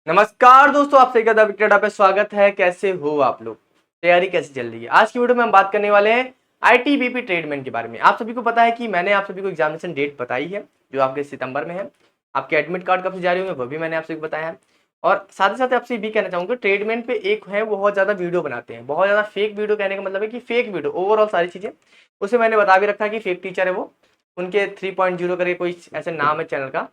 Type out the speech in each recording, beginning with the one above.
नमस्कार दोस्तों, आप सभी का द विक्टर पे स्वागत है। कैसे हो आप लोग? तैयारी कैसे चल रही है? आज की वीडियो में हम बात करने वाले हैं आईटीबीपी ट्रेडमेंट के बारे में। आप सभी को पता है कि मैंने आप सभी को एग्जामिनेशन डेट बताई है जो आपके सितंबर में है। आपके एडमिट कार्ड कब से जारी होंगे वो भी मैंने आप सभी को बताया है। और साथ ही साथ आपसे भी कहना चाहूंगा, ट्रेडमेंट पे एक है बहुत ज्यादा वीडियो बनाते हैं, बहुत ज्यादा फेक वीडियो। कहने का मतलब है कि फेक वीडियो ओवरऑल सारी चीजें, उसे मैंने बता भी रखा है कि फेक टीचर है वो। उनके 3.0 करके कोई ऐसे नाम है चैनल का,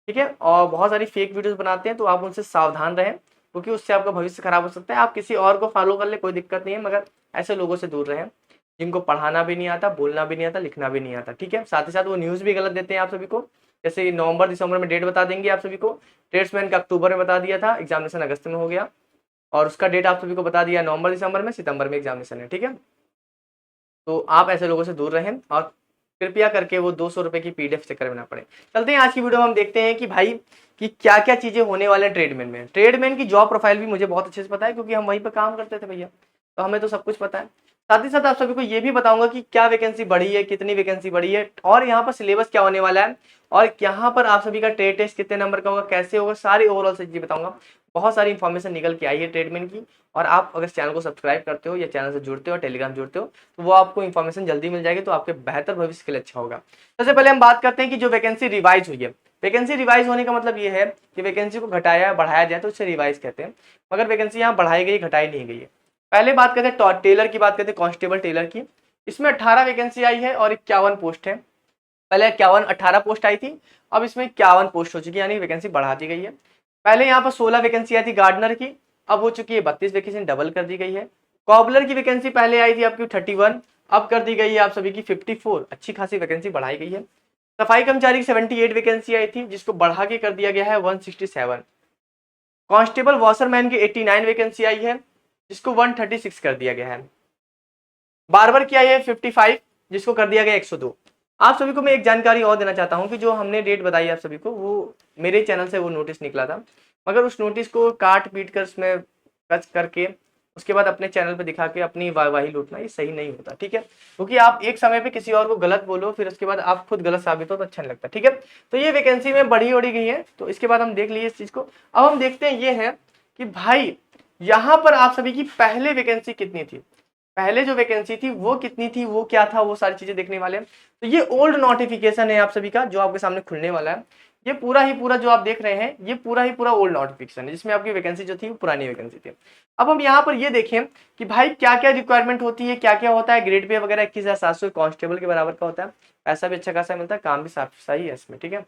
ठीक है। और बहुत सारी फेक वीडियोस बनाते हैं, तो आप उनसे सावधान रहें क्योंकि उससे आपका भविष्य खराब हो सकता है। आप किसी और को फॉलो कर ले, कोई दिक्कत नहीं है, मगर ऐसे लोगों से दूर रहें जिनको पढ़ाना भी नहीं आता, बोलना भी नहीं आता, लिखना भी नहीं आता, ठीक है। साथ ही साथ वो न्यूज़ भी गलत देते हैं आप सभी को। जैसे नवंबर दिसंबर में डेट बता देंगे आप सभी को। ट्रेड्समैन का अक्टूबर में बता दिया था, एग्जामिनेशन अगस्त में हो गया। और उसका डेट आप सभी को बता दिया नवंबर दिसंबर में, सितंबर में एग्जामिनेशन है, ठीक है। तो आप ऐसे लोगों से दूर रहें और कृपया करके वो 200 रुपए की पीडीएफ चक्कर में ना पड़े। चलते हैं आज की वीडियो में, हम देखते हैं कि भाई कि क्या क्या चीजें होने वाले हैं ट्रेडमैन में। ट्रेडमैन की जॉब प्रोफाइल भी मुझे बहुत अच्छे से पता है क्योंकि हम वहीं पर काम करते थे भैया, तो हमें तो सब कुछ पता है। साथ ही साथ आप सभी को ये भी बताऊंगा कि क्या वैकेंसी बढ़ी है, कितनी वैकेंसी बढ़ी है, और यहाँ पर सिलेबस क्या होने वाला है, और यहाँ पर आप सभी का ट्रेड टेस्ट कितने नंबर का होगा, कैसे होगा, सारी ओवरऑल चीजें बताऊंगा। बहुत सारी इन्फॉर्मेशन निकल के आई है ट्रेडमैन की। और आप अगर चैनल को सब्सक्राइब करते हो या चैनल से जुड़ते हो, टेलीग्राम जुड़ते हो, तो वो आपको इन्फॉर्मेशन जल्दी मिल जाएगी, तो आपके बेहतर भविष्य के लिए अच्छा होगा। सबसे पहले हम बात करते हैं कि जो वैकेंसी रिवाइज हुई है। वैकेंसी रिवाइज होने का मतलब ये है कि वैकेंसी को घटाया बढ़ाया जाए तो उसे रिवाइज कहते हैं। मगर वैकेंसी यहाँ बढ़ाई गई, घटाई नहीं गई है। पहले बात करते हैं टेलर की, बात करते हैं कांस्टेबल टेलर की। इसमें 18 वैकेंसी आई है और 51 पोस्ट है। पहले 18 पोस्ट आई थी, अब इसमें 51 पोस्ट हो चुकी है, यानी वैकेंसी बढ़ा दी गई है। पहले यहाँ पर 16 वैकेंसी आई थी गार्डनर की, अब हो चुकी है 32 वैकेंसी, डबल कर दी गई है। कॉबलर की वैकेंसी पहले आई थी आपकी 31, अब कर दी गई है आप सभी की 54। अच्छी खासी वैकेंसी बढ़ाई गई है। सफाई कर्मचारी की 78 वैकेंसी आई थी, जिसको बढ़ा के कर दिया गया है 167। कांस्टेबल वॉशरमैन की 89 वैकेंसी आई है, जिसको 136 कर दिया गया है। बार्बर की आई है 55, जिसको कर दिया गया 102। आप सभी को मैं एक जानकारी और देना चाहता हूं कि जो हमने डेट बताई आप सभी को, वो मेरे चैनल से वो नोटिस निकला था, मगर उस नोटिस को काट पीट कर उसमें कच करके उसके बाद अपने चैनल पे दिखा के अपनी वाहवाही लूटना, ये सही नहीं होता, ठीक है। क्योंकि आप एक समय पे किसी और को गलत बोलो, फिर उसके बाद आप खुद गलत साबित हो तो अच्छा नहीं लगता, ठीक है। तो ये वैकेंसी में बढ़ी ओढ़ी गई है, तो इसके बाद हम देख लिए इस चीज को। अब हम देखते हैं ये है कि भाई यहाँ पर आप सभी की पहले वैकेंसी कितनी थी, पहले जो वैकेंसी थी वो कितनी थी, वो क्या था, वो सारी चीजें देखने वाले हैं। तो ये ओल्ड नोटिफिकेशन है आप सभी का, जो आपके सामने खुलने वाला है। ये पूरा ही पूरा जो आप देख रहे हैं, ये पूरा ही पूरा ओल्ड नोटिफिकेशन है, जिसमें आपकी वैकेंसी जो थी वो पुरानी वैकेंसी थी। अब हम यहाँ पर ये देखें कि भाई क्या क्या रिक्वायरमेंट होती है, क्या क्या होता है। ग्रेड पे वगैरह 21,700 कांस्टेबल के बराबर का होता है। पैसा भी अच्छा खासा मिलता है, काम भी साफ सही है इसमें, ठीक है।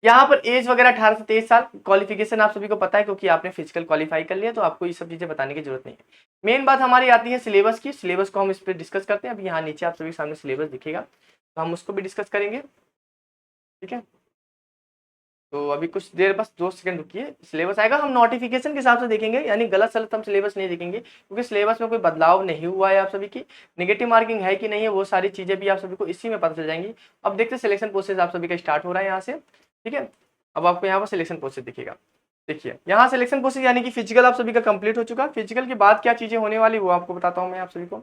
यहाँ पर एज वगैरह 18 से 23 साल। क्वालिफिकेशन आप सभी को पता है क्योंकि आपने फिजिकल क्वालिफाई कर लिया, तो आपको ये सब चीजें बताने की जरूरत नहीं है। मेन बात हमारी आती है सिलेबस की। सिलेबस को हम इस पर डिस्कस करते हैं। अब यहाँ नीचे आप सभी के सामने सिलेबस दिखेगा, तो हम उसको भी डिस्कस करेंगे, ठीक है। तो अभी कुछ देर बस 2 सेकंड रुकिए, सिलेबस आएगा, हम नोटिफिकेशन के हिसाब से देखेंगे, यानी गलत सलत हम सिलेबस नहीं देखेंगे क्योंकि सिलेबस में कोई बदलाव नहीं हुआ है। आप सभी की नेगेटिव मार्किंग है कि नहीं है, वो सारी चीजें भी आप सभी को इसी में पता चल जाएंगी। अब देखते हैं सिलेक्शन प्रोसेस आप सभी का स्टार्ट हो रहा है यहाँ से, ठीक है। अब आपको यहाँ पर सिलेक्शन प्रोसेस दिखेगा। देखिए यहाँ सिलेक्शन प्रोसेस, यानी कि फिजिकल आप सभी का कंप्लीट हो चुका। फिजिकल के बाद क्या चीजें होने वाली वो आपको बताता हूँ मैं आप सभी को।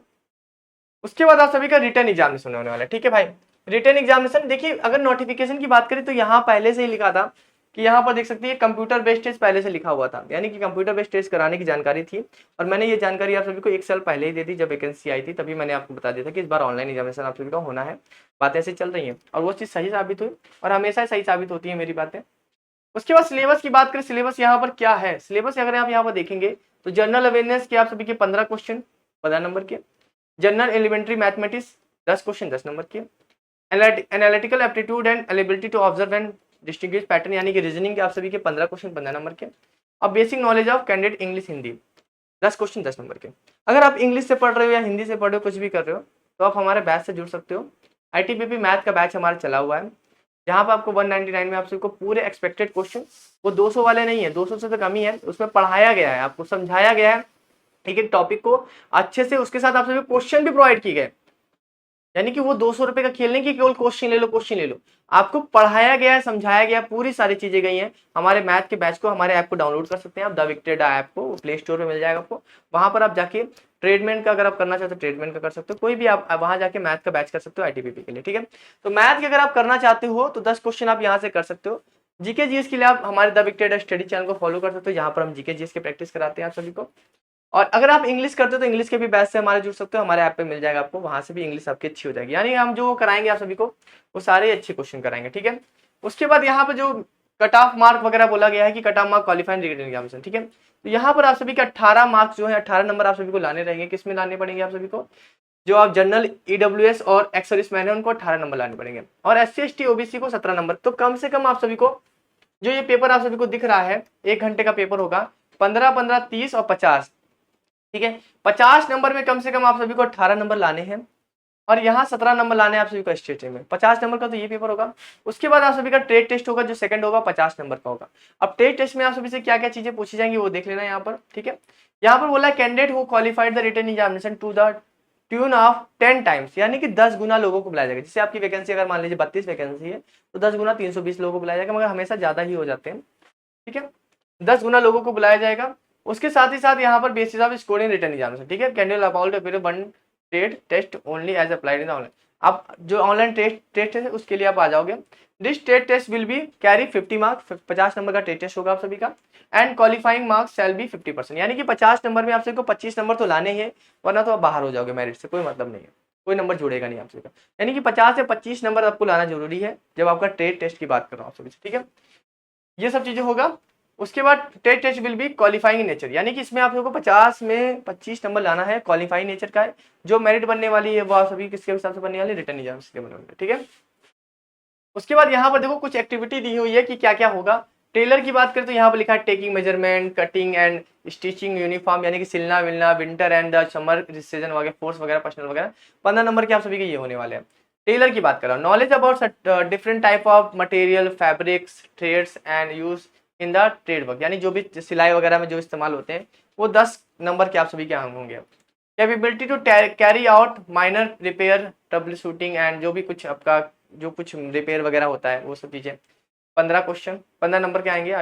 उसके बाद आप सभी का रिटर्न एग्जामिनेशन होने वाला है, ठीक है भाई। रिटर्न एग्जामिनेशन देखिए, अगर नोटिफिकेशन की बात करें तो यहाँ पहले से ही लिखा था कि यहाँ पर देख सकते हैं कंप्यूटर बेस्ड टेस्ट पहले से लिखा हुआ था, यानी कि कंप्यूटर बेस्ड टेस्ट कराने की जानकारी थी। और मैंने ये जानकारी आप सभी को 1 साल पहले ही दी थी, जब वैकेंसी आई थी तभी मैंने आपको बता दिया था कि इस बार ऑनलाइन एग्जामिनेशन आप सभी का होना है। बातें ऐसी चल रही हैं और वो चीज़ सही साबित हुई, और हमेशा सही साबित होती है मेरी बातें। उसके बाद सिलेबस की बात करें, सिलेबस यहाँ पर क्या है। सिलेबस अगर आप यहाँ पर देखेंगे तो जनरल अवेयरनेस के आप सभी के 15 क्वेश्चन 15 नंबर के। General elementary mathematics 10 question 10 number के। Analytical aptitude and ability to observe and distinguish pattern, यानी कि रीजनिंग के आप सभी के 15 क्वेश्चन 15 नंबर के। अब basic knowledge of candidate English Hindi 10 question 10 number के। अगर आप इंग्लिश से पढ़ रहे हो या हिंदी से पढ़ रहे हो, कुछ भी कर रहे हो, तो आप हमारे बैच से जुड़ सकते हो। आईटीबीपी मैथ का बैच हमारा चला हुआ है, जहाँ पर आपको 199 में आप सबको पूरे एक्सपेक्टेड क्वेश्चन, वो 200 वाले नहीं है, 200 से तो कम ही है, उसमें पढ़ाया गया है, आपको समझाया गया है एक एक टॉपिक को अच्छे से। उसके साथ आप सभी क्वेश्चन भी प्रोवाइड किए गए, यानी कि वो 200 रुपए का खेल नहीं कि केवल क्वेश्चन ले लो क्वेश्चन ले लो। आपको पढ़ाया गया है, समझाया गया, पूरी सारी चीजें गई हैं। हमारे मैथ के बैच को, हमारे ऐप को डाउनलोड कर सकते हैं आप, द विक्टेड ऐप को प्ले स्टोर पे मिल जाएगा आपको। वहां पर आप जाके ट्रेडमेंट का अगर आप करना चाहते हो ट्रेडमेंट का कर सकते हो, कोई भी आप वहां जाके मैथ का बैच कर सकते हो आईटीबीपी के लिए, ठीक है। तो मैथ के अगर आप करना चाहते हो तो 10 क्वेश्चन आप यहाँ से कर सकते हो। जीके जीएस के लिए आप हमारे the big trader study channel को फॉलो कर सकते हो, यहाँ पर हम जीके जीएस की प्रैक्टिस कराते हैं आप सभी को। और अगर आप इंग्लिश करते हो तो इंग्लिश के भी बैच से हमारे जुड़ सकते हो, हमारे ऐप पे मिल जाएगा आपको, वहां से भी इंग्लिश आपकी अच्छी हो जाएगी। यानी हम जो कराएंगे आप सभी को वो सारे अच्छे क्वेश्चन कराएंगे, ठीक है। उसके बाद यहाँ पे जो कट ऑफ मार्क वगैरह बोला गया है कि cut off mark qualifying written examination, ठीक है। तो यहाँ पर आप सभी के 18 मार्क्स जो है 18 नंबर आप सभी को लाने रहेंगे। किसमें लाने पड़ेंगे आप सभी को? जो आप जनरल ईडब्ल्यूएस और एक्स सर्विसमैन है उनको 18 नंबर लाने पड़ेंगे, और एससी एसटी ओबीसी को 17 नंबर। तो कम से कम आप सभी को जो ये पेपर आप सभी को दिख रहा है 1 घंटे का पेपर होगा, 15 15 30 और 50, ठीक है। 50 नंबर में कम से कम आप सभी को 18 नंबर लाने हैं, और यहाँ 17 नंबर लाने हैं आप सभी को स्टेट में। 50 नंबर का तो ये पेपर होगा। उसके बाद आप सभी का ट्रेड टेस्ट होगा, जो सेकंड होगा 50 नंबर का होगा। अब ट्रेड टेस्ट में आप सभी से क्या क्या चीजें पूछी जाएंगी वो देख लेना यहाँ पर, ठीक है। यहाँ पर बोला candidate who qualified the written examination to the tune of 10 times, यानी कि 10 गुना लोगों को बुलाया जाएगा। जैसे आपकी वैकेंसी अगर मान लीजिए 32 वैकेंसी है तो 10 गुना 320 लोगों को बुलाया जाएगा, मगर हमेशा ज्यादा ही हो जाते हैं, ठीक है। 10 गुना लोगों को बुलाया जाएगा। उसके साथ ही साथ यहाँ पर basis of scoring written examination, ठीक है। Candidate about appear one trade test only as applied in online. आप जो ऑनलाइन टेस्ट है उसके लिए आप आ जाओगे। This trade test will be carry 50 marks, 50 number का ट्रेड टेस्ट होगा आप सभी का, and qualifying marks shall be 50%, यानी कि 50 नंबर में आप सभी को 25 नंबर तो लाने हैं, वरना तो आप बाहर हो जाओगे मेरिट से, कोई मतलब नहीं है, कोई नंबर जुड़ेगा नहीं आप सभी का। यानी कि 50 से 25 नंबर आपको लाना जरूरी है जब आपका ट्रेड टेस्ट की बात कर रहा हूँ आप सभी से, ठीक है। ये सब चीजें होगा। उसके बाद trade test will be qualifying in nature, यानी कि इसमें आप लोगों को 50 में 25 नंबर लाना है, क्वालिफाइंग नेचर का है। जो मेरिट बनने वाली है वो आप सभी किसके हिसाब से बनने वाली है? रिटर्न एग्जाम के बनने वाली है, ठीक है। उसके बाद यहाँ पर देखो कुछ एक्टिविटी दी हुई है कि क्या क्या होगा। टेलर की बात करें तो यहाँ पर लिखा है taking measurement, cutting and stitching uniform, यानी कि सिलना विलना, winter and the summer season वगैरह, फोर्स वगैरह, पर्सनल वगैरह। 15 नंबर के आप सभी के ये होने वाले हैं। टेलर की बात कर रहा हूँ, knowledge about different type of material, fabrics, threads and use in the trade work, यानी जो भी सिलाई वगैरह में जो इस्तेमाल होते हैं वो 10 नंबर के आप सभी के होंगे। Capability to carry out minor repair, trouble shooting and जो भी कुछ आपका जो कुछ रिपेयर वगैरह होता है वो सब चीजें। 15 क्वेश्चन, 15 नंबर के आएंगे।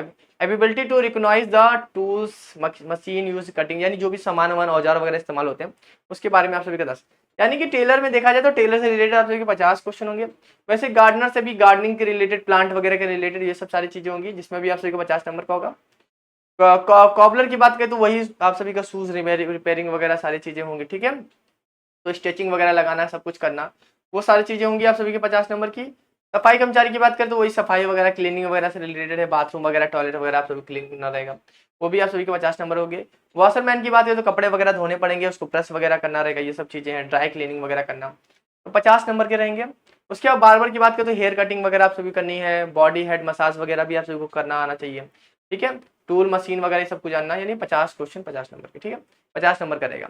Ability to recognise the tools, machine use, cutting, यानी जो भी सामान वामान औजार वगैरह इस्तेमाल होते हैं उसके बारे में आप सभी का 10। यानी कि टेलर में देखा जाए तो टेलर से रिलेटेड आप सभी के 50 क्वेश्चन होंगे। वैसे गार्डनर से भी गार्डनिंग के रिलेटेड, प्लांट वगैरह के रिलेटेड ये सब सारी चीजें होंगी, जिसमें भी आप सभी को 50 नंबर का होगा। कॉबलर की बात करें तो वही आप सभी का शूज रिपेयरिंग वगैरह सारी चीजें होंगी, ठीक है। तो स्टिचिंग वगैरह लगाना, सब कुछ करना, वो सारी चीजें होंगी आप सभी के 50 नंबर की। सफाई कर्मचारी की बात करें तो वही सफाई वगैरह, क्लीनिंग वगैरह से रिलेटेड है, बाथरूम वगैरह, टॉयलेट वगैरह आप सभी क्लीन करना रहेगा, वो भी आप सभी के 50 नंबर होंगे। वॉशरमैन की बात करें तो कपड़े वगैरह धोने पड़ेंगे, उसको प्रेस वगैरह करना रहेगा, ये सब चीजें हैं, ड्राई क्लीनिंग वगैरह करना, तो 50 नंबर के रहेंगे। उसके बाद बार्बर की बात करें तो हेयर कटिंग वगैरह आप सभी करनी है, बॉडी हेड मसाज वगैरह भी आप सभी को करना आना चाहिए, ठीक है। टूल मशीन वगैरह सब कुछ जानना, यानी 50 क्वेश्चन 50 नंबर के, ठीक है। 50 नंबर का रहेगा।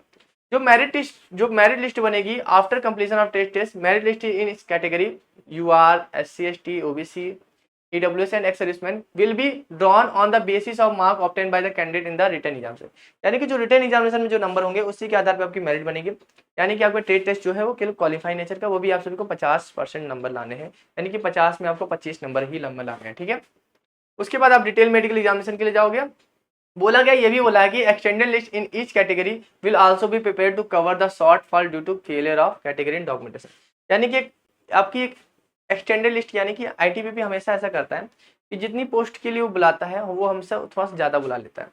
जो मेरिट लिस्ट बनेगी after completion of test, merit list in इस category UR, SC ST, OBC, EWS and ex serviceman will be drawn on the basis of mark obtain by the candidate in the written exam से, यानी कि जो written examination में जो number होंगे उसी के आधार पर आपकी मेरिट बनेगी। यानी कि आपका ट्रेड टेस्ट जो है वो केवल क्वालिफाई नेचर का, वो भी आप सभी को 50% नंबर लाने हैं, यानी कि 50 में आपको 25 नंबर ही नंबर लाने हैं, ठीक है। उसके बाद आप डिटेल मेडिकल एग्जामिनेशन के लिए जाओगे। बोला गया, ये भी बोला है कि extended list in each category will also be prepared to cover the shortfall due to failure of category in documentation, यानी कि आपकी एक एक्सटेंडेड लिस्ट, यानी कि आईटीबीपी हमेशा ऐसा करता है कि जितनी पोस्ट के लिए वो बुलाता है वो हमसे थोड़ा सा ज्यादा बुला लेता है।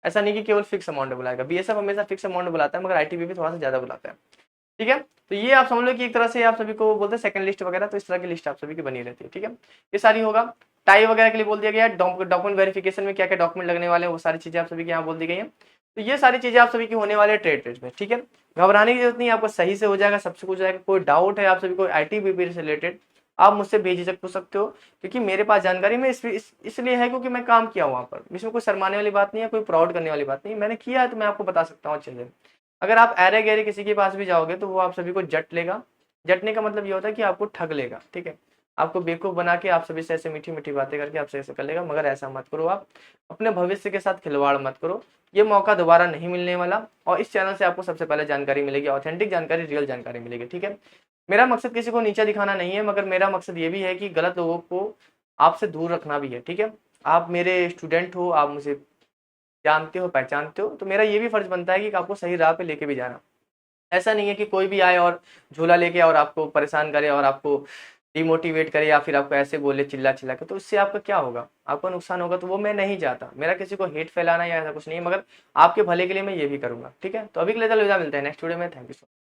ऐसा नहीं कि केवल फिक्स अमाउंट बुलाएगा, बीएसएफ हमेशा फिक्स अमाउंट बुलाता है, मगर आईटीबीपी थोड़ा सा ज्यादा बुलाता है, ठीक है। तो ये आप समझ लो कि एक तरह से आप सभी को बोलते हैं सेकंड लिस्ट वगैरह, तो इस तरह की लिस्ट आप सभी की बनी रहती है, ठीक है। ये सारी होगा। टाई वगैरह के लिए बोल दिया गया है, डॉक्यूमेंट वेरिफिकेशन में क्या क्या डॉक्यूमेंट लगने वाले हैं वो सारी चीजें आप सभी के यहाँ बोल दी गई हैं। तो ये सारी चीजें आप सभी की होने वाले ट्रेड टेस्ट में, ठीक है। घबराने की जरूरत नहीं, आपको सही से हो जाएगा, सबसे कुछ हो जाएगा। कोई डाउट है आप सभी को आईटीबीपी से रिलेटेड, आप मुझसे बेझिझक पूछ सकते हो, क्योंकि मेरे पास जानकारी में इसलिए है क्योंकि मैं काम किया वहाँ पर। इसमें कोई शर्माने वाली बात नहीं है, कोई प्राउड करने वाली बात नहीं, मैंने किया है तो मैं आपको बता सकता हूँ अच्छे से। अगर आप अरे गहरे किसी के पास भी जाओगे तो वो आप सभी को जट लेगा। जटने का मतलब ये होता है कि आपको ठग लेगा, ठीक है। आपको बेवकूफ बना के आप सभी से ऐसे मीठी मीठी बातें करके आपसे ऐसे कर लेगा, मगर ऐसा मत करो। आप अपने भविष्य के साथ खिलवाड़ मत करो, ये मौका दोबारा नहीं मिलने वाला। और इस चैनल से आपको सबसे पहले जानकारी मिलेगी, ऑथेंटिक जानकारी, रियल जानकारी मिलेगी, ठीक है। मेरा मकसद किसी को नीचा दिखाना नहीं है, मगर मेरा मकसद ये भी है कि गलत लोगों को आपसे दूर रखना भी है, ठीक है। आप मेरे स्टूडेंट हो, आप मुझे जानते हो, पहचानते हो, तो मेरा ये भी फर्ज बनता है कि आपको सही राह पे लेके भी जाना। ऐसा नहीं है कि कोई भी आए और झूला लेके और आपको परेशान करे और आपको डिमोटिवेट करे या फिर आपको ऐसे बोले चिल्ला चिल्ला के, तो इससे आपका क्या होगा, आपको नुकसान होगा। तो वो मैं नहीं चाहता, मेरा किसी को हेट फैलाना या ऐसा कुछ नहीं है, मगर आपके भले के लिए मैं ये भी करूंगा। ठीक है, तो अभी के लिए चलो मिलते हैं नेक्स्ट वीडियो में। Thank you.